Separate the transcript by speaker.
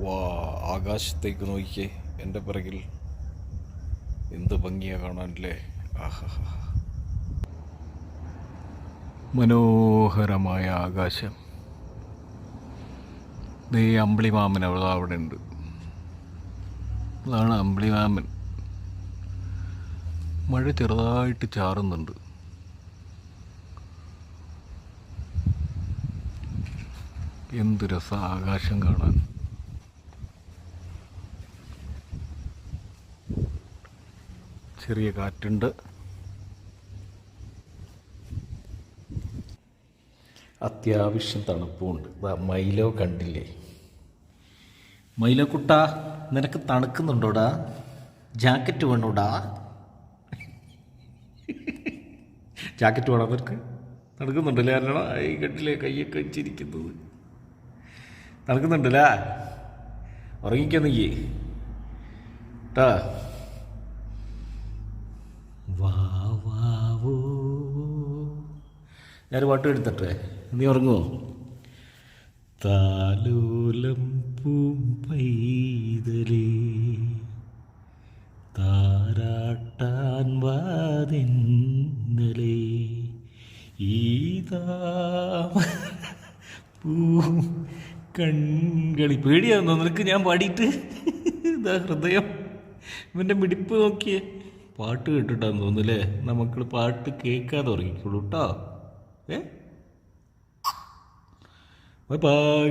Speaker 1: വാ, ആകാശത്തേക്ക് നോക്കിയേ. എൻ്റെ പിറകിൽ എന്ത് ഭംഗിയാ കാണാനല്ലേ. ആഹാ, മനോഹരമായ ആകാശം. ദേ അമ്പിളിമാമൻ അവിടെ ഉണ്ട്. അതാണ് അമ്പിളിമാമൻ. മഴ ചെറുതായിട്ട് ചാറുന്നുണ്ട്. എന്ത് രസം ആകാശം കാണാൻ. ചെറിയ കാറ്റുണ്ട്. അത്യാവശ്യം തണുപ്പുമുണ്ട്. മൈലോ കണ്ടില്ലേ? മൈലോ കുട്ടാ, നിനക്ക് തണുക്കുന്നുണ്ടോടാ? ജാക്കറ്റ് വേണോടാ? ജാക്കറ്റ് വേണം അവർക്ക്. തണുക്കുന്നുണ്ടല്ലേ? അല്ലടാ, ഈ കണ്ടില്ലേ കയ്യൊക്കെ വെച്ചിരിക്കുന്നത്? തണുക്കുന്നുണ്ടല്ലേ? ഉറങ്ങിക്കോ നീ ട്ടാ. വാവോ, ഞാനൊരു പാട്ട് എടുത്തട്ടെ, നീ ഉറങ്ങുമോ? താലോലം പൂം പൈതലേ താരാട്ടാൻ വാതിന്നലേ പൂ കൺകളി. പേടിയാവുന്നോ നിനക്ക് ഞാൻ പാടിയിട്ട്? ഇതാ ഹൃദയം, ഇവൻ്റെ മിടിപ്പ് നോക്കിയേ. പാട്ട് കേട്ടിട്ടാന്ന് തോന്നുന്നല്ലേ? നമ്മൾ പാട്ട് കേൾക്കാതെ ഉറങ്ങിക്കോളൂ കേട്ടോ. Bye bye.